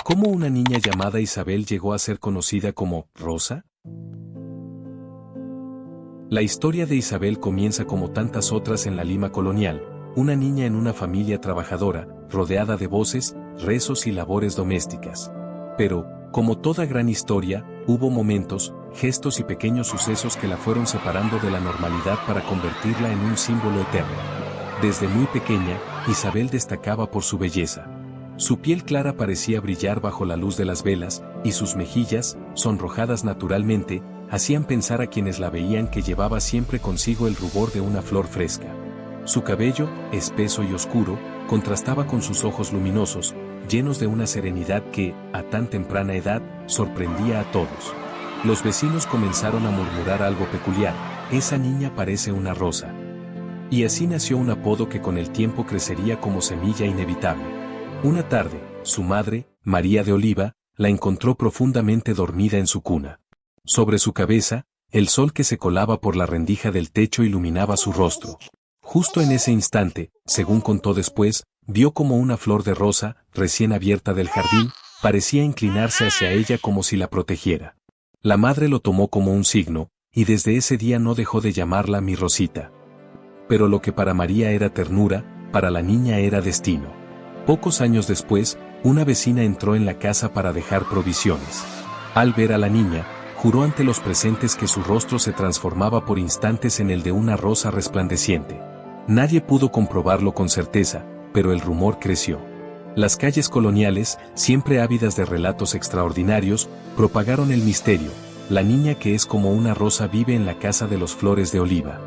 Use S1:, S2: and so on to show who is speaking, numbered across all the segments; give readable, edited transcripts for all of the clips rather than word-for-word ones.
S1: ¿Cómo una niña llamada Isabel llegó a ser conocida como Rosa? La historia de Isabel comienza como tantas otras en la Lima colonial, una niña en una familia trabajadora, rodeada de voces, rezos y labores domésticas. Pero, como toda gran historia, hubo momentos, gestos y pequeños sucesos que la fueron separando de la normalidad para convertirla en un símbolo eterno. Desde muy pequeña, Isabel destacaba por su belleza. Su piel clara parecía brillar bajo la luz de las velas, y sus mejillas, sonrojadas naturalmente, hacían pensar a quienes la veían que llevaba siempre consigo el rubor de una flor fresca. Su cabello, espeso y oscuro, contrastaba con sus ojos luminosos, llenos de una serenidad que, a tan temprana edad, sorprendía a todos. Los vecinos comenzaron a murmurar algo peculiar: esa niña parece una rosa. Y así nació un apodo que con el tiempo crecería como semilla inevitable. Una tarde, su madre, María de Oliva, la encontró profundamente dormida en su cuna. Sobre su cabeza, el sol que se colaba por la rendija del techo iluminaba su rostro. Justo en ese instante, según contó después, vio como una flor de rosa, recién abierta del jardín, parecía inclinarse hacia ella como si la protegiera. La madre lo tomó como un signo, y desde ese día no dejó de llamarla mi Rosita. Pero lo que para María era ternura, para la niña era destino. Pocos años después, una vecina entró en la casa para dejar provisiones. Al ver a la niña, juró ante los presentes que su rostro se transformaba por instantes en el de una rosa resplandeciente. Nadie pudo comprobarlo con certeza, pero el rumor creció. Las calles coloniales, siempre ávidas de relatos extraordinarios, propagaron el misterio: la niña que es como una rosa vive en la casa de los Flores de Oliva.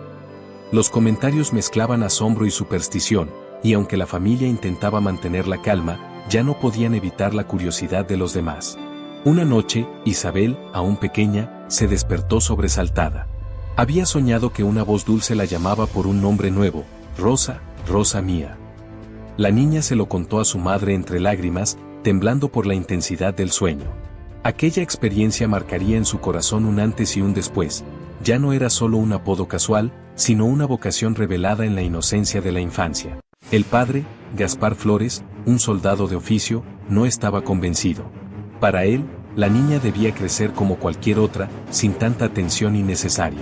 S1: Los comentarios mezclaban asombro y superstición, y aunque la familia intentaba mantener la calma, ya no podían evitar la curiosidad de los demás. Una noche, Isabel, aún pequeña, se despertó sobresaltada. Había soñado que una voz dulce la llamaba por un nombre nuevo: Rosa, Rosa mía. La niña se lo contó a su madre entre lágrimas, temblando por la intensidad del sueño. Aquella experiencia marcaría en su corazón un antes y un después. Ya no era solo un apodo casual, sino una vocación revelada en la inocencia de la infancia. El padre, Gaspar Flores, un soldado de oficio, no estaba convencido. Para él, la niña debía crecer como cualquier otra, sin tanta atención innecesaria.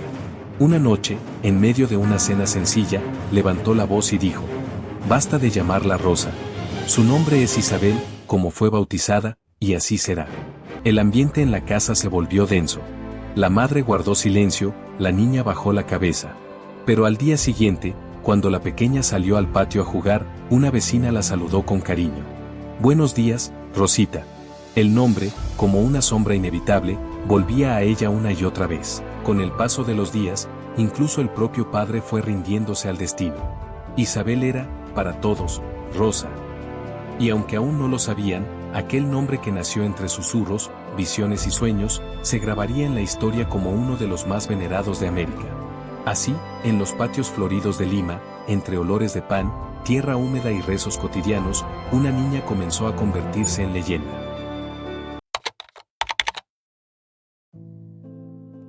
S1: Una noche, en medio de una cena sencilla, levantó la voz y dijo: basta de llamarla Rosa. Su nombre es Isabel, como fue bautizada, y así será. El ambiente en la casa se volvió denso. La madre guardó silencio, la niña bajó la cabeza. Pero al día siguiente, cuando la pequeña salió al patio a jugar, una vecina la saludó con cariño. Buenos días, Rosita. El nombre, como una sombra inevitable, volvía a ella una y otra vez. Con el paso de los días, incluso el propio padre fue rindiéndose al destino. Isabel era, para todos, Rosa. Y aunque aún no lo sabían, aquel nombre que nació entre susurros, visiones y sueños, se grabaría en la historia como uno de los más venerados de América. Así, en los patios floridos de Lima, entre olores de pan, tierra húmeda y rezos cotidianos, una niña comenzó a convertirse en leyenda.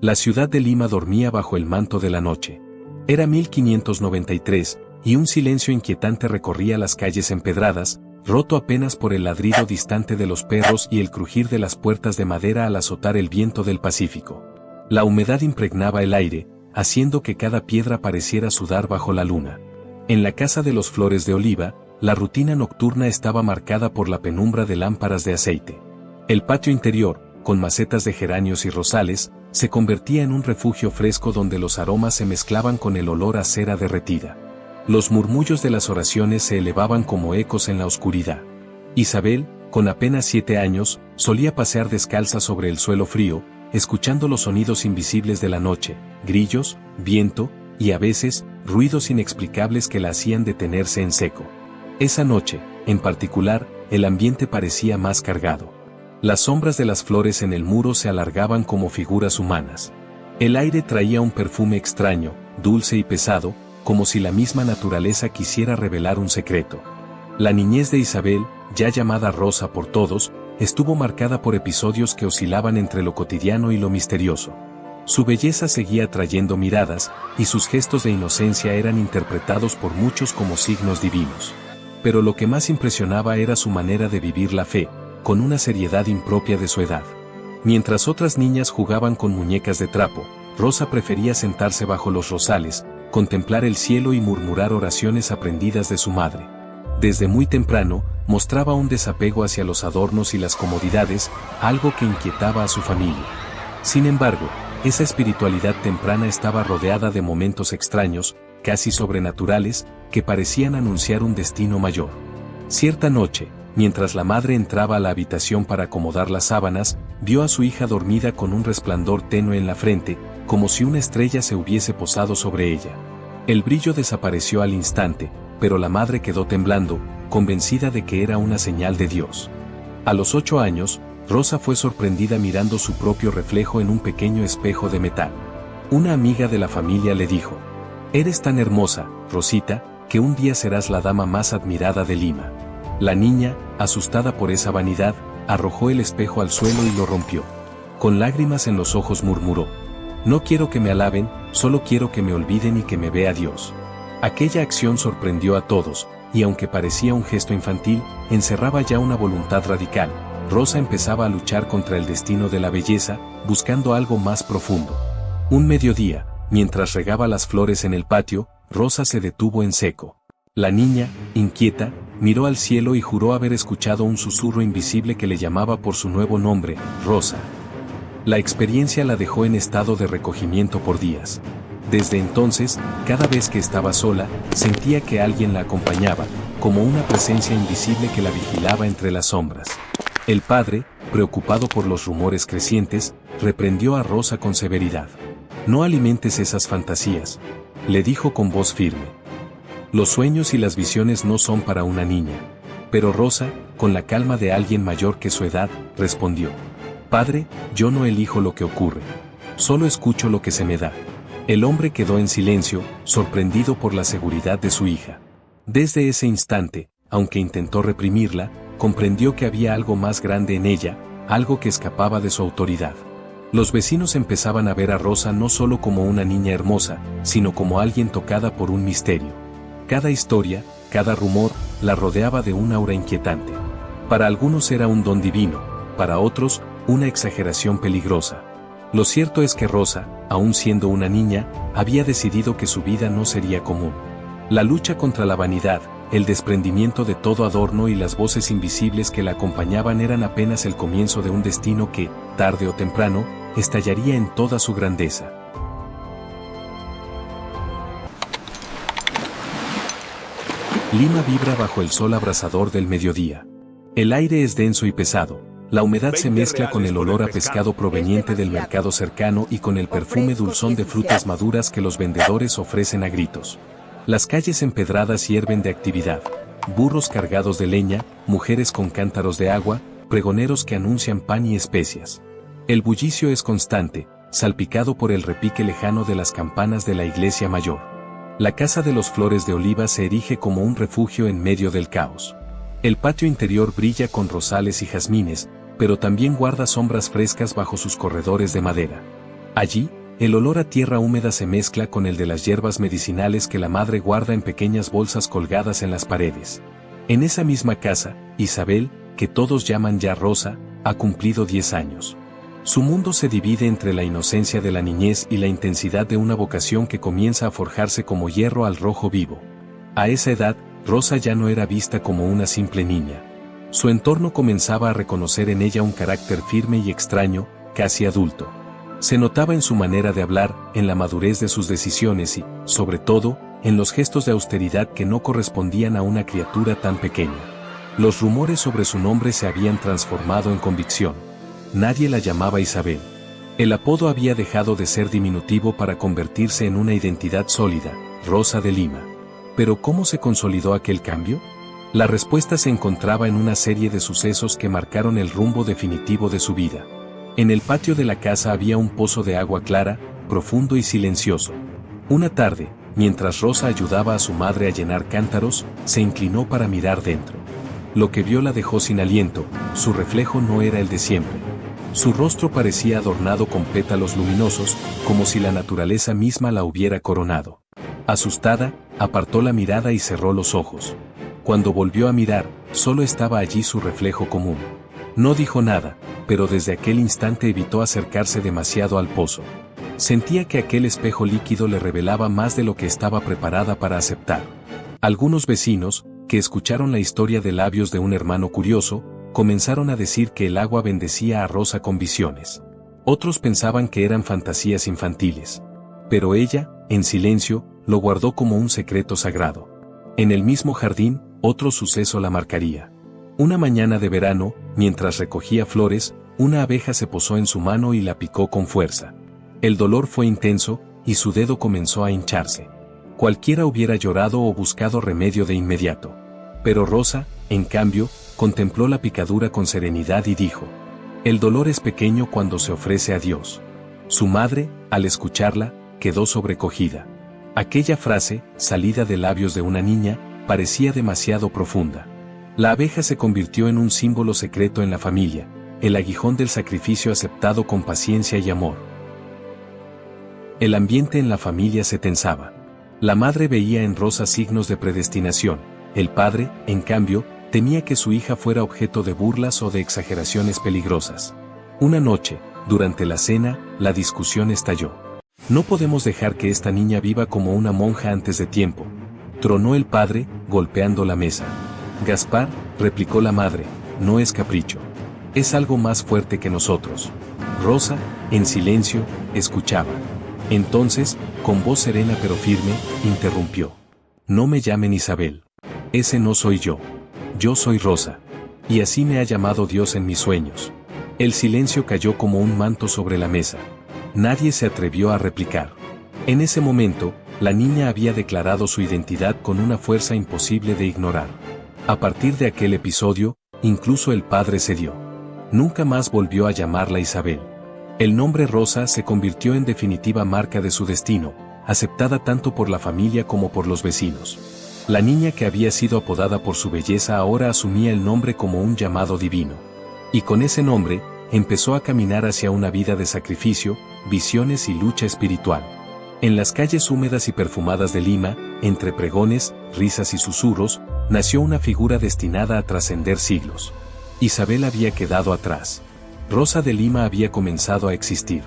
S1: La ciudad de Lima dormía bajo el manto de la noche. Era 1593, y un silencio inquietante recorría las calles empedradas, roto apenas por el ladrido distante de los perros y el crujir de las puertas de madera al azotar el viento del Pacífico. La humedad impregnaba el aire, haciendo que cada piedra pareciera sudar bajo la luna. En la casa de los Flores de Oliva, la rutina nocturna estaba marcada por la penumbra de lámparas de aceite. El patio interior, con macetas de geranios y rosales, se convertía en un refugio fresco donde los aromas se mezclaban con el olor a cera derretida. Los murmullos de las oraciones se elevaban como ecos en la oscuridad. Isabel, con apenas 7 años, solía pasear descalza sobre el suelo frío, escuchando los sonidos invisibles de la noche, grillos, viento, y a veces, ruidos inexplicables que la hacían detenerse en seco. Esa noche, en particular, el ambiente parecía más cargado. Las sombras de las flores en el muro se alargaban como figuras humanas. El aire traía un perfume extraño, dulce y pesado, como si la misma naturaleza quisiera revelar un secreto. La niñez de Isabel, ya llamada Rosa por todos, estuvo marcada por episodios que oscilaban entre lo cotidiano y lo misterioso. Su belleza seguía atrayendo miradas, y sus gestos de inocencia eran interpretados por muchos como signos divinos. Pero lo que más impresionaba era su manera de vivir la fe, con una seriedad impropia de su edad. Mientras otras niñas jugaban con muñecas de trapo, Rosa prefería sentarse bajo los rosales, contemplar el cielo y murmurar oraciones aprendidas de su madre. Desde muy temprano, mostraba un desapego hacia los adornos y las comodidades, algo que inquietaba a su familia. Sin embargo, esa espiritualidad temprana estaba rodeada de momentos extraños, casi sobrenaturales, que parecían anunciar un destino mayor. Cierta noche, mientras la madre entraba a la habitación para acomodar las sábanas, vio a su hija dormida con un resplandor tenue en la frente, como si una estrella se hubiese posado sobre ella. El brillo desapareció al instante, pero la madre quedó temblando, convencida de que era una señal de Dios. A los 8 años, Rosa fue sorprendida mirando su propio reflejo en un pequeño espejo de metal. Una amiga de la familia le dijo: «Eres tan hermosa, Rosita, que un día serás la dama más admirada de Lima». La niña, asustada por esa vanidad, arrojó el espejo al suelo y lo rompió. Con lágrimas en los ojos murmuró: «No quiero que me alaben, solo quiero que me olviden y que me vea Dios». Aquella acción sorprendió a todos, y aunque parecía un gesto infantil, encerraba ya una voluntad radical. Rosa empezaba a luchar contra el destino de la belleza, buscando algo más profundo. Un mediodía, mientras regaba las flores en el patio, Rosa se detuvo en seco. La niña, inquieta, miró al cielo y juró haber escuchado un susurro invisible que le llamaba por su nuevo nombre, Rosa. La experiencia la dejó en estado de recogimiento por días. Desde entonces, cada vez que estaba sola, sentía que alguien la acompañaba, como una presencia invisible que la vigilaba entre las sombras. El padre, preocupado por los rumores crecientes, reprendió a Rosa con severidad. «No alimentes esas fantasías», le dijo con voz firme. «Los sueños y las visiones no son para una niña». Pero Rosa, con la calma de alguien mayor que su edad, respondió: «Padre, yo no elijo lo que ocurre. Solo escucho lo que se me da». El hombre quedó en silencio, sorprendido por la seguridad de su hija. Desde ese instante, aunque intentó reprimirla, comprendió que había algo más grande en ella, algo que escapaba de su autoridad. Los vecinos empezaban a ver a Rosa no solo como una niña hermosa, sino como alguien tocada por un misterio. Cada historia, cada rumor, la rodeaba de un aura inquietante. Para algunos era un don divino, para otros, una exageración peligrosa. Lo cierto es que Rosa, aun siendo una niña, había decidido que su vida no sería común. La lucha contra la vanidad, el desprendimiento de todo adorno y las voces invisibles que la acompañaban eran apenas el comienzo de un destino que, tarde o temprano, estallaría en toda su grandeza. Lima vibra bajo el sol abrasador del mediodía. El aire es denso y pesado. La humedad se mezcla con el olor a pescado proveniente del mercado cercano y con el perfume dulzón de frutas maduras que los vendedores ofrecen a gritos. Las calles empedradas hierven de actividad. Burros cargados de leña, mujeres con cántaros de agua, pregoneros que anuncian pan y especias. El bullicio es constante, salpicado por el repique lejano de las campanas de la iglesia mayor. La casa de los Flores de Oliva se erige como un refugio en medio del caos. El patio interior brilla con rosales y jazmines, pero también guarda sombras frescas bajo sus corredores de madera. Allí, el olor a tierra húmeda se mezcla con el de las hierbas medicinales que la madre guarda en pequeñas bolsas colgadas en las paredes. En esa misma casa, Isabel, que todos llaman ya Rosa, ha cumplido 10 años. Su mundo se divide entre la inocencia de la niñez y la intensidad de una vocación que comienza a forjarse como hierro al rojo vivo. A esa edad, Rosa ya no era vista como una simple niña. Su entorno comenzaba a reconocer en ella un carácter firme y extraño, casi adulto. Se notaba en su manera de hablar, en la madurez de sus decisiones y, sobre todo, en los gestos de austeridad que no correspondían a una criatura tan pequeña. Los rumores sobre su nombre se habían transformado en convicción. Nadie la llamaba Isabel. El apodo había dejado de ser diminutivo para convertirse en una identidad sólida, Rosa de Lima. ¿Pero cómo se consolidó aquel cambio? La respuesta se encontraba en una serie de sucesos que marcaron el rumbo definitivo de su vida. En el patio de la casa había un pozo de agua clara, profundo y silencioso. Una tarde, mientras Rosa ayudaba a su madre a llenar cántaros, se inclinó para mirar dentro. Lo que vio la dejó sin aliento, su reflejo no era el de siempre. Su rostro parecía adornado con pétalos luminosos, como si la naturaleza misma la hubiera coronado. Asustada, apartó la mirada y cerró los ojos. Cuando volvió a mirar, solo estaba allí su reflejo común. No dijo nada, pero desde aquel instante evitó acercarse demasiado al pozo. Sentía que aquel espejo líquido le revelaba más de lo que estaba preparada para aceptar. Algunos vecinos, que escucharon la historia de labios de un hermano curioso, comenzaron a decir que el agua bendecía a Rosa con visiones. Otros pensaban que eran fantasías infantiles. Pero ella, en silencio, lo guardó como un secreto sagrado. En el mismo jardín, otro suceso la marcaría. Una mañana de verano, mientras recogía flores, una abeja se posó en su mano y la picó con fuerza. El dolor fue intenso, y su dedo comenzó a hincharse. Cualquiera hubiera llorado o buscado remedio de inmediato. Pero Rosa, en cambio, contempló la picadura con serenidad y dijo: «El dolor es pequeño cuando se ofrece a Dios». Su madre, al escucharla, quedó sobrecogida. Aquella frase, salida de labios de una niña, parecía demasiado profunda. La abeja se convirtió en un símbolo secreto en la familia, el aguijón del sacrificio aceptado con paciencia y amor. El ambiente en la familia se tensaba. La madre veía en Rosa signos de predestinación. El padre, en cambio, temía que su hija fuera objeto de burlas o de exageraciones peligrosas. Una noche, durante la cena, la discusión estalló. «No podemos dejar que esta niña viva como una monja antes de tiempo», tronó el padre, golpeando la mesa. «Gaspar», replicó la madre, «no es capricho. Es algo más fuerte que nosotros». Rosa, en silencio, escuchaba. Entonces, con voz serena pero firme, interrumpió: «No me llamen Isabel. Ese no soy yo. Yo soy Rosa. Y así me ha llamado Dios en mis sueños». El silencio cayó como un manto sobre la mesa. Nadie se atrevió a replicar. En ese momento, la niña había declarado su identidad con una fuerza imposible de ignorar. A partir de aquel episodio, incluso el padre cedió. Nunca más volvió a llamarla Isabel. El nombre Rosa se convirtió en definitiva marca de su destino, aceptada tanto por la familia como por los vecinos. La niña que había sido apodada por su belleza ahora asumía el nombre como un llamado divino. Y con ese nombre, empezó a caminar hacia una vida de sacrificio, visiones y lucha espiritual. En las calles húmedas y perfumadas de Lima, entre pregones, risas y susurros, nació una figura destinada a trascender siglos. Isabel había quedado atrás. Rosa de Lima había comenzado a existir.